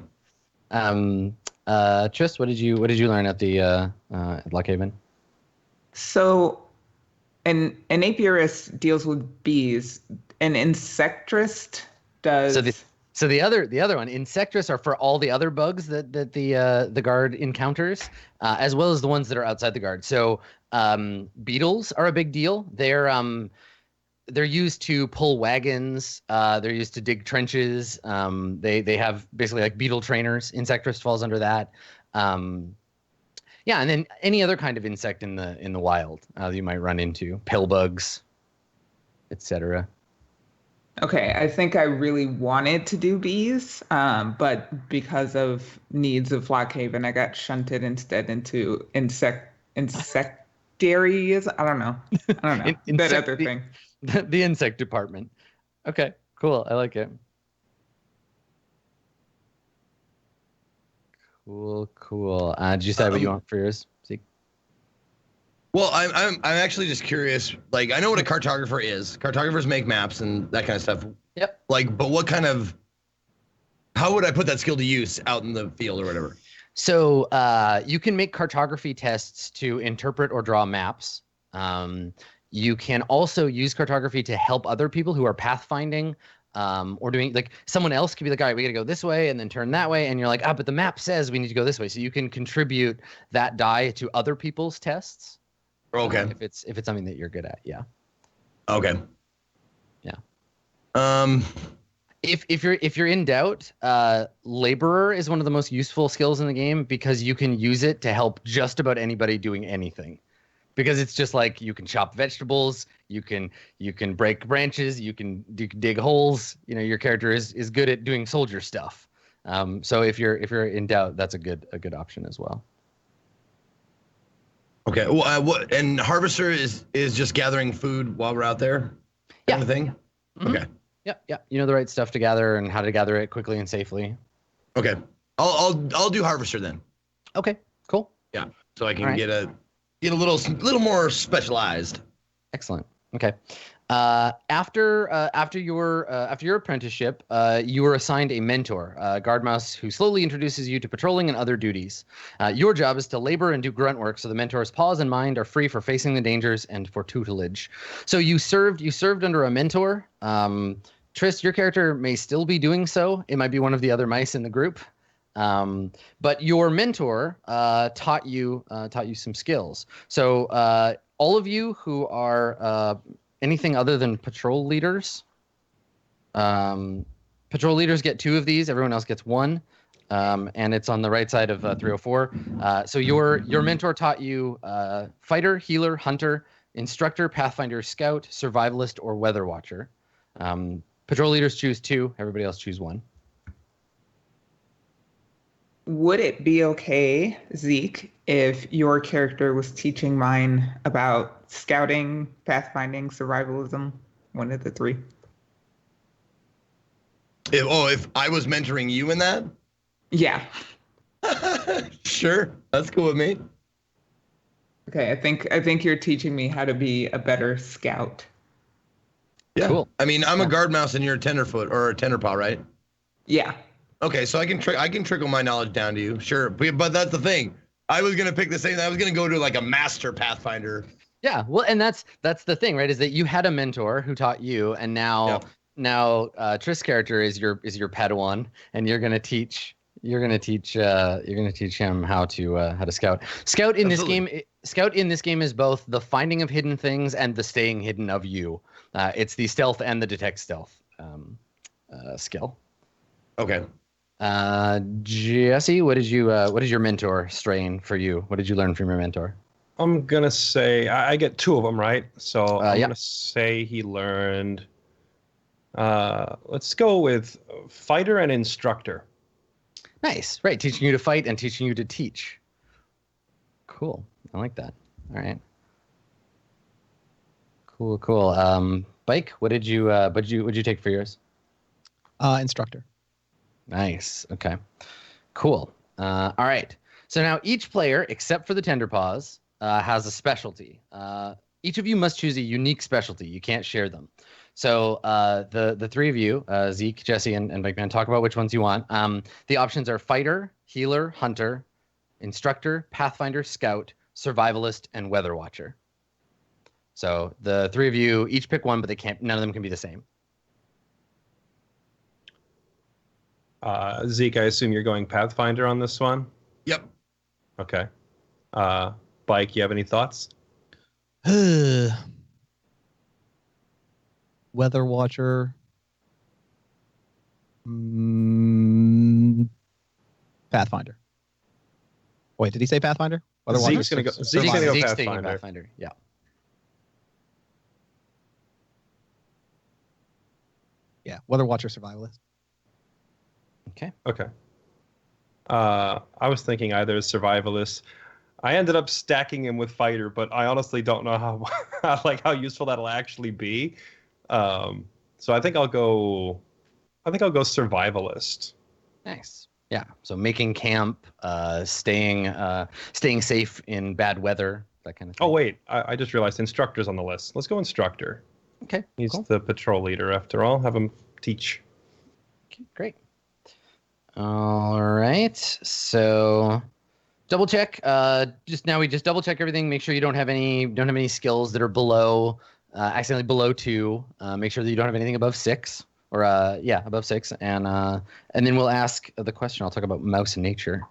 S1: Trist, what did you learn at the at Lockhaven?
S4: So an apiarist deals with bees. An insectrist does.
S1: So the other one, insectrists, are for all the other bugs that the guard encounters, as well as the ones that are outside the guard. So beetles are a big deal. They're used to pull wagons. They're used to dig trenches. They have basically like beetle trainers. Insectrist falls under that. And then any other kind of insect in the wild you might run into, pill bugs, etc.
S4: Okay, I think I really wanted to do bees, but because of needs of Lockhaven, I got shunted instead into insectaries. I don't know. That other thing.
S1: The insect department. Okay, cool. I like it. Cool. Did you decide what you want for yours? Zeke?
S3: Well, I'm actually just curious. Like, I know what a cartographer is. Cartographers make maps and that kind of stuff.
S1: Yep.
S3: Like, but how would I put that skill to use out in the field or whatever?
S1: So you can make cartography tests to interpret or draw maps. You can also use cartography to help other people who are pathfinding, or doing, like, someone else could be like, all right, we got to go this way and then turn that way. And you're like, but the map says we need to go this way. So you can contribute that die to other people's tests.
S3: Okay.
S1: If it's something that you're good at. Yeah.
S3: Okay.
S1: Yeah. If you're in doubt, laborer is one of the most useful skills in the game because you can use it to help just about anybody doing anything. Because it's just like you can chop vegetables, you can break branches, you can dig holes. Your character is good at doing soldier stuff. So if you're in doubt, that's a good option as well.
S3: Okay. Well, what and harvester is just gathering food while we're out there, kind of thing.
S1: Mm-hmm.
S3: Okay.
S1: Yeah. You know the right stuff to gather and how to gather it quickly and safely.
S3: Okay. I'll do harvester then.
S1: Okay. Cool.
S3: Yeah. So I can get a little more specialized.
S1: Excellent. Okay. After your apprenticeship, you were assigned a mentor, guard mouse, who slowly introduces you to patrolling and other duties. Your job is to labor and do grunt work, so the mentor's paws and mind are free for facing the dangers and for tutelage. So you served under a mentor. Trist, your character may still be doing so. It might be one of the other mice in the group. But your mentor taught you some skills. So all of you who are anything other than patrol leaders. Patrol leaders get 2 of these. Everyone else gets 1. And it's on the right side of 304. So your mentor taught you fighter, healer, hunter, instructor, pathfinder, scout, survivalist, or weather watcher. Patrol leaders choose 2. Everybody else choose 1.
S4: Would it be okay, Zeke, if your character was teaching mine about scouting, pathfinding, survivalism, one of the 3?
S3: If I was mentoring you in that?
S4: Yeah.
S3: Sure, that's cool with me.
S4: Okay, I think you're teaching me how to be a better scout.
S3: Yeah.
S1: Cool.
S3: I mean, I'm a guard mouse and you're a tenderfoot or a tenderpaw, right?
S4: Yeah.
S3: Okay, so I can trickle my knowledge down to you. Sure, but that's the thing. I was gonna pick the same. I was gonna go to like a master pathfinder.
S1: Yeah, well, and that's the thing, right? Is that you had a mentor who taught you, and now Trist's character is your Padawan, and you're gonna teach him how to scout. Scout in this game is both the finding of hidden things and the staying hidden of you. It's the stealth and the detect stealth skill.
S3: Okay.
S1: Jesse, what did your mentor strain for you? What did you learn from your mentor?
S5: I'm gonna say I get 2 of them, right? So I'm gonna say he learned. Let's go with fighter and instructor.
S1: Nice, right? Teaching you to fight and teaching you to teach. Cool, I like that. All right. Cool. Bike, what'd you take for yours?
S2: Instructor.
S1: Nice. Okay. Cool. All right. So now each player, except for the Tenderpaws, has a specialty. Each of you must choose a unique specialty. You can't share them. So the 3 of you, Zeke, Jesse, and BikeMan, talk about which ones you want. The options are fighter, healer, hunter, instructor, pathfinder, scout, survivalist, and weather watcher. So the 3 of you each pick one, but none of them can be the same.
S5: Zeke, I assume you're going pathfinder on this one?
S3: Yep.
S5: Okay. Bike, you have any thoughts?
S2: Weather watcher. Pathfinder. Wait, did he say Pathfinder? Weather watcher.
S5: Zeke's gonna go
S1: Pathfinder. Yeah.
S2: Yeah, weather watcher, survivalist.
S1: Okay.
S5: I was thinking either survivalist. I ended up stacking him with fighter, but I honestly don't know how useful that'll actually be. So I think I'll go survivalist.
S1: Nice. Yeah. So making camp, staying safe in bad weather, that kind of thing.
S5: Oh wait, I just realized instructor's on the list. Let's go instructor.
S1: Okay.
S5: He's
S1: cool.
S5: the patrol leader after all. Have him teach.
S1: Okay, great. All right. So double check. We just double check everything. Make sure you don't have any skills that are below, accidentally below 2. Make sure that you don't have anything above 6 or above 6. And then we'll ask the question. I'll talk about mouse nature.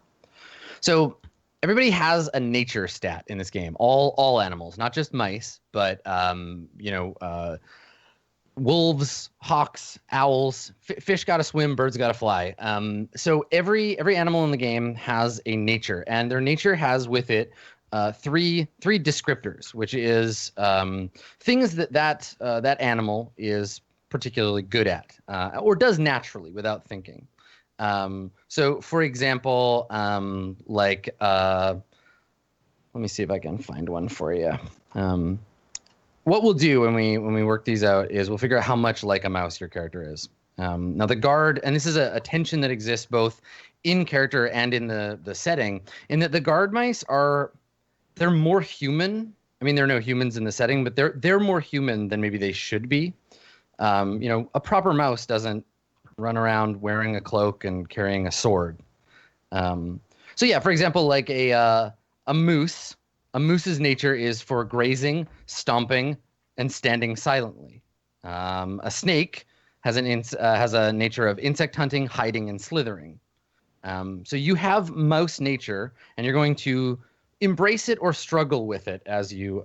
S1: So everybody has a nature stat in this game. All animals, not just mice, but wolves, hawks, owls, fish gotta swim, birds gotta fly. So every animal in the game has a nature, and their nature has with it three descriptors, which is things that animal is particularly good at, or does naturally without thinking. So, for example, let me see if I can find one for you. What we'll do when we work these out is we'll figure out how much like a mouse your character is. Now the guard, and this is a tension that exists both in character and in the setting, in that the guard mice they're more human. I mean, there are no humans in the setting, but they're more human than maybe they should be. A proper mouse doesn't run around wearing a cloak and carrying a sword. So yeah, for example, like a moose. A moose's nature is for grazing, stomping, and standing silently. A snake has a nature of insect hunting, hiding, and slithering. So you have mouse nature, and you're going to embrace it or struggle with it as you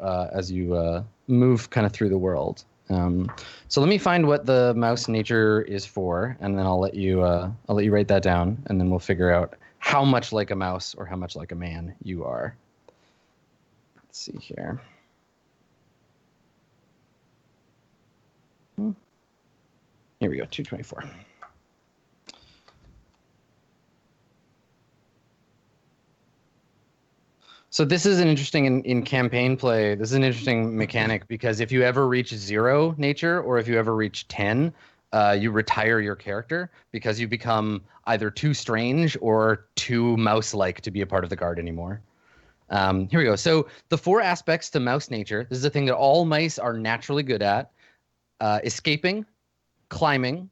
S1: move kind of through the world. So let me find what the mouse nature is for, and then I'll let you write that down, and then we'll figure out how much like a mouse or how much like a man you are. Let's see here. Here we go, 224. So this is an interesting in campaign play. This is an interesting mechanic because if you ever reach 0 nature or if you ever reach 10, you retire your character because you become either too strange or too mouse-like to be a part of the guard anymore. Here we go. So the 4 aspects to mouse nature. This is a thing that all mice are naturally good at: escaping, climbing,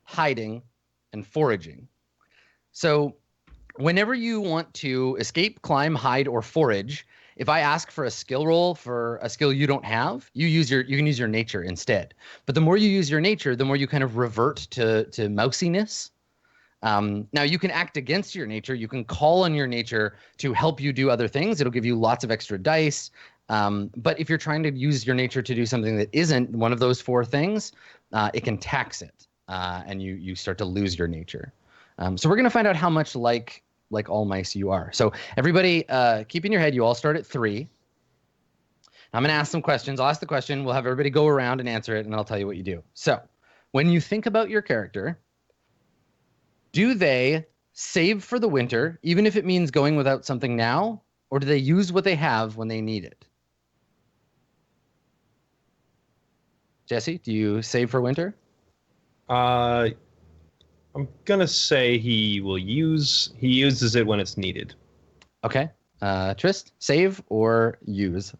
S1: hiding, and foraging. So whenever you want to escape, climb, hide, or forage, if I ask for a skill roll for a skill you don't have, you can use your nature instead. But the more you use your nature, the more you kind of revert to mousiness. Now you can act against your nature. You can call on your nature to help you do other things. It'll give you lots of extra dice. But if you're trying to use your nature to do something that isn't one of those 4 things, it can tax it, and you start to lose your nature. So we're going to find out how much like all mice you are. So everybody, keep in your head, you all start at 3. I'm going to ask some questions. I'll ask the question. We'll have everybody go around and answer it, and I'll tell you what you do. So when you think about your character, do they save for the winter, even if it means going without something now, or do they use what they have when they need it? Jesse, do you save for winter?
S5: I'm gonna say he uses it when it's needed.
S1: Okay. Trist, save or use?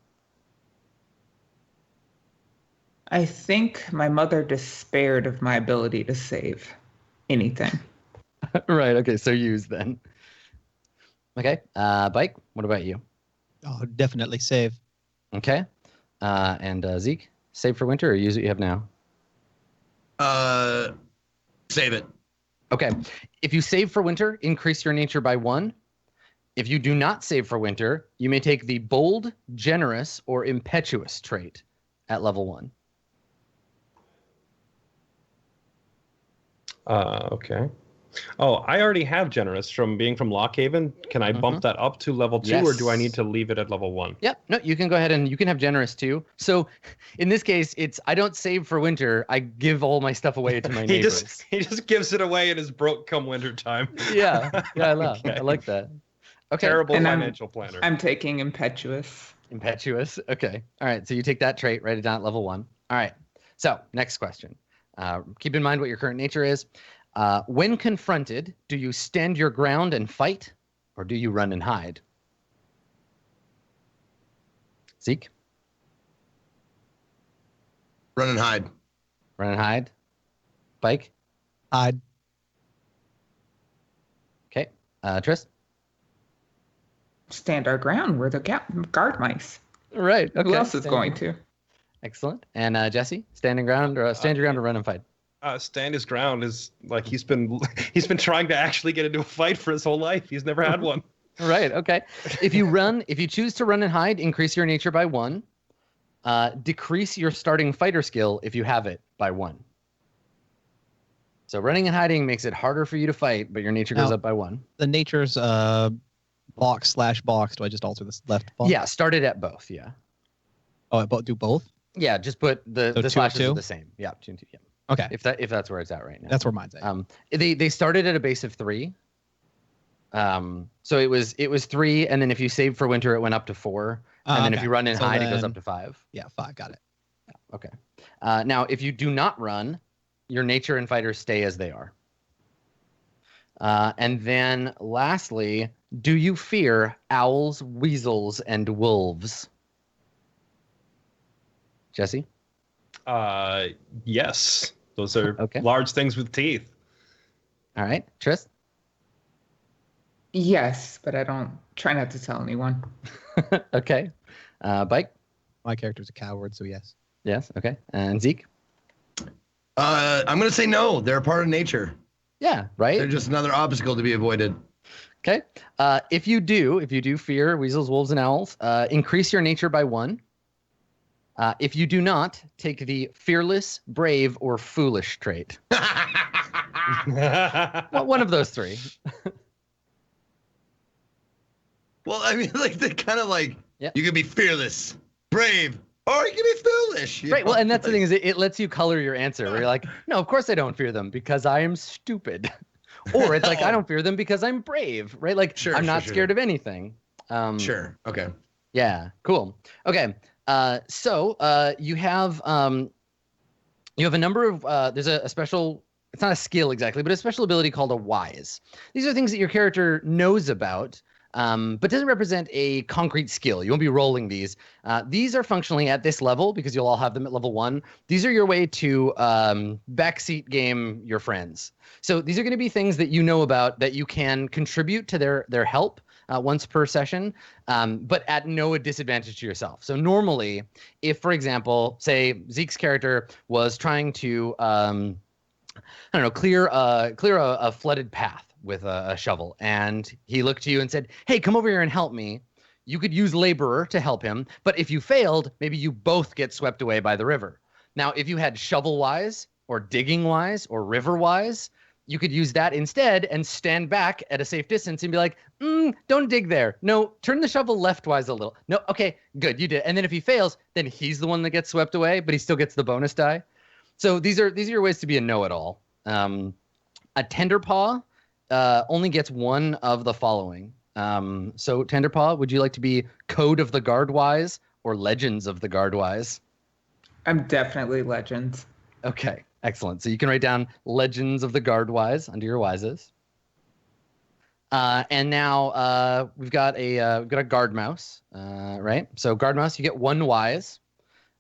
S4: I think my mother despaired of my ability to save anything.
S1: Right. Okay. So use then. Okay. Bike, what about you?
S2: Oh, definitely save.
S1: Okay. And Zeke, save for winter or use what you have now?
S3: Save it.
S1: Okay. If you save for winter, increase your nature by 1. If you do not save for winter, you may take the bold, generous, or impetuous trait at level 1.
S5: Okay. Oh, I already have generous from being from Lockhaven. Can I bump that up to level 2,
S1: Yes.
S5: or do I need to leave it at level 1?
S1: Yep. No, you can go ahead and you can have generous too. So in this case, I don't save for winter. I give all my stuff away to my neighbors.
S5: He just gives it away and is broke come winter time.
S1: Yeah. I like that. Okay.
S5: Terrible
S4: And
S5: financial planner.
S4: I'm taking impetuous.
S1: Impetuous. Okay. All right. So you take that trait, write it down at level 1. All right. So next question. Keep in mind what your current nature is. When confronted, do you stand your ground and fight, or do you run and hide? Zeke?
S3: Run and hide.
S1: Run and hide. Bike?
S2: Hide.
S1: Okay. Trist?
S4: Stand our ground. We're the guard mice.
S1: Right. Okay.
S4: Who else is going to?
S1: Excellent. And Jesse? Standing ground or stand your ground or run and fight?
S5: Stand his ground is like he's been trying to actually get into a fight for his whole life. He's never had one.
S1: Right. Okay. If you choose to run and hide, increase your nature by 1. Decrease your starting fighter skill if you have it by 1. So running and hiding makes it harder for you to fight, but your nature goes up by 1.
S2: The nature's box/box. Do I just alter this left box?
S1: Yeah, start it at both. Yeah.
S2: Oh, do both?
S1: Yeah, just put the
S2: So 2 and
S1: slashes
S2: 2?
S1: are the same. Yeah, 2 and 2. Yeah.
S2: Okay.
S1: If that's where it's at right now.
S2: That's where mine's at.
S1: They started at a base of 3. So it was 3, and then if you saved for winter, it went up to 4, and then if you run in hide, it goes up to 5.
S2: Yeah, 5. Got it.
S1: Okay. Now, if you do not run, your nature and fighters stay as they are. And then lastly, do you fear owls, weasels, and wolves? Jesse?
S5: Yes. Those are
S1: Okay.
S5: large things with teeth.
S1: All right. Trist?
S4: Yes, but I don't try not to tell anyone.
S1: Okay. Bike?
S2: My character's a coward, so yes.
S1: Yes. Okay. And Zeke?
S3: I'm gonna say no. They're a part of nature.
S1: Yeah. Right.
S3: They're just another obstacle to be avoided.
S1: Okay. If you do fear weasels, wolves, and owls, increase your nature by 1. If you do not, take the fearless, brave, or foolish trait. Well, one of those 3.
S3: Well, I mean, like they kind of like
S1: Yep.
S3: you could be fearless, brave, or you could be foolish.
S1: Right. Well, and that's the thing is it lets you color your answer. Where you're like, no, of course I don't fear them because I am stupid, or it's like I don't fear them because I'm brave. Right. Like I'm not scared of anything.
S3: Sure. Okay.
S1: Yeah. Cool. Okay. So you have a number of there's a special. It's not a skill exactly, but a special ability called a wise. These are things that your character knows about. But doesn't represent a concrete skill. You won't be rolling these. These are functionally at this level because you'll all have them at level 1. These are your way to backseat game your friends. So these are going to be things that you know about that you can contribute to their help once per session, but at no disadvantage to yourself. So normally, if, for example, say Zeke's character was trying to clear a flooded path with a shovel, and he looked to you and said, hey, come over here and help me. You could use laborer to help him, but if you failed, maybe you both get swept away by the river. Now, if you had shovel wise or digging wise or river wise, you could use that instead and stand back at a safe distance and be like, don't dig there. No, turn the shovel leftwise a little. No, okay, good, you did. And then if he fails, then he's the one that gets swept away, but he still gets the bonus die. So these are your ways to be a know-it-all. A tender paw only gets one of the following. So Tenderpaw, would you like to be Code of the Guardwise or Legends of the Guardwise?
S4: I'm definitely Legends.
S1: Okay, excellent. So you can write down Legends of the Guardwise under your wises. And now we've got a guard mouse, right? So guard mouse, you get 1 wise.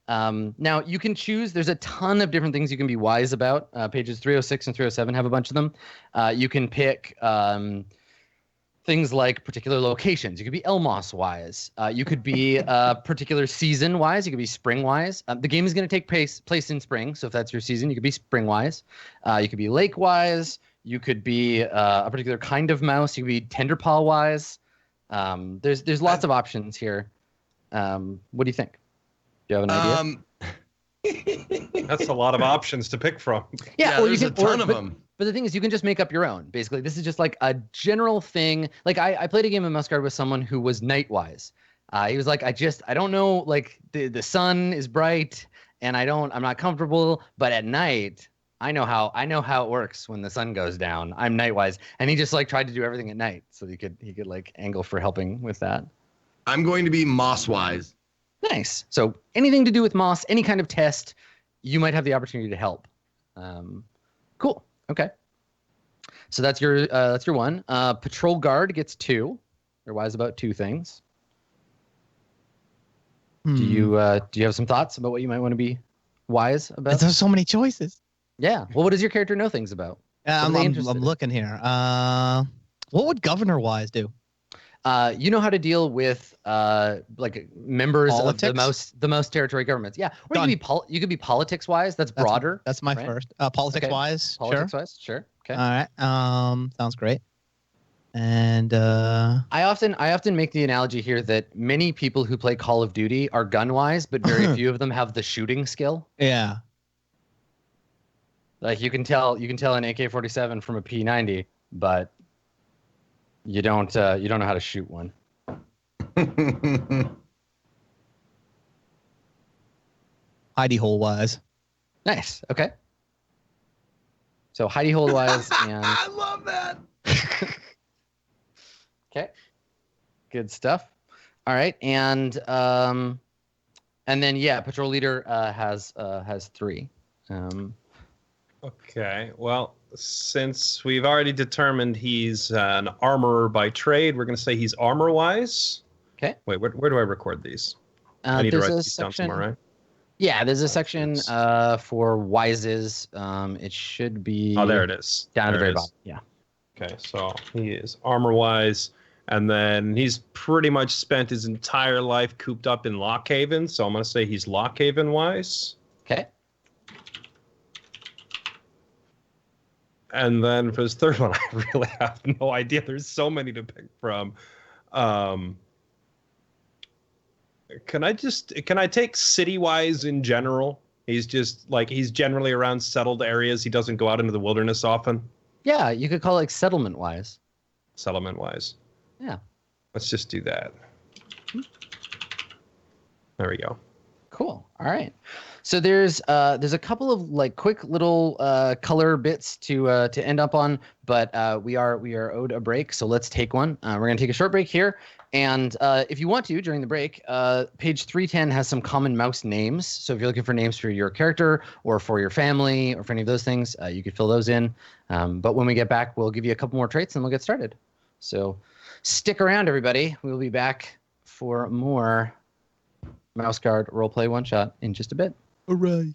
S1: Now you can choose. There's a ton of different things you can be wise about. Pages 306 and 307 have a bunch of them. You can pick things like particular locations. You could be Elmos wise. You could be particular season wise. You could be spring wise. The game is going to take place in spring, so if that's your season, you could be spring wise. You could be lake wise. You could be a particular kind of mouse. You could be tenderpaw wise. There's lots of options here. What do you think? Do you have an idea?
S5: That's a lot of options to pick from.
S1: Yeah,
S3: well, there's a ton of them.
S1: But the thing is, you can just make up your own. Basically, this is just like a general thing. Like I played a game of Muscard with someone who was Nightwise. He was like, I don't know. Like the sun is bright, and I'm not comfortable. But at night, I know how it works when the sun goes down. I'm Nightwise, and he just like tried to do everything at night, so he could like angle for helping with that.
S3: I'm going to be Mosswise.
S1: Nice. So anything to do with moss, any kind of test, you might have the opportunity to help. Cool. Okay. So that's your one. Patrol guard gets 2. They're wise about 2 things. Do you have some thoughts about what you might want to be wise about?
S2: There's so many choices.
S1: Yeah. Well, what does your character know things about?
S2: I'm looking here. What would Governor Wise do?
S1: You know how to deal with like members
S2: Politics?
S1: of the most territory governments. Yeah. Or you could be politics wise. That's broader.
S2: That's my
S1: right?
S2: first. Politics wise.
S1: Politics wise. Sure. Okay.
S2: All right. Sounds great. And
S1: I often make the analogy here that many people who play Call of Duty are gun wise, but very few of them have the shooting skill.
S2: Yeah.
S1: Like you can tell an AK-47 from a P90, but you don't know how to shoot one.
S2: Hidey hole wise.
S1: Nice. Okay. So hidey hole wise and
S3: I love that.
S1: okay, good stuff. All right, and then yeah, patrol leader has 3.
S5: Okay, well, since we've already determined he's an armorer by trade, we're going to say he's armor-wise.
S1: Okay.
S5: Wait, where do I record these? I need to write these down somewhere, right?
S1: Yeah, there's a section for wises. It should be.
S5: Oh, there it is.
S1: Down at the
S5: There
S1: very
S5: it is.
S1: bottom. Yeah.
S5: Okay, so he is armor-wise, and then he's pretty much spent his entire life cooped up in Lockhaven, so I'm going to say he's Lockhaven-wise.
S1: Okay.
S5: And then for his third one, I really have no idea. There's so many to pick from. Can I take city-wise in general? He's just like, he's generally around settled areas. He doesn't go out into the wilderness often.
S1: Yeah, you could call it like settlement-wise.
S5: Settlement-wise.
S1: Yeah.
S5: Let's just do that. There we go.
S1: Cool. All right. So there's a couple of like quick little color bits to end up on, but we are owed a break, so let's take one. We're gonna take a short break here, and if you want to during the break, page 310 has some common mouse names. So if you're looking for names for your character or for your family or for any of those things, you could fill those in. But when we get back, we'll give you a couple more traits and we'll get started. So stick around, everybody. We'll be back for more Mouse Guard roleplay one shot in just a bit.
S2: Hooray.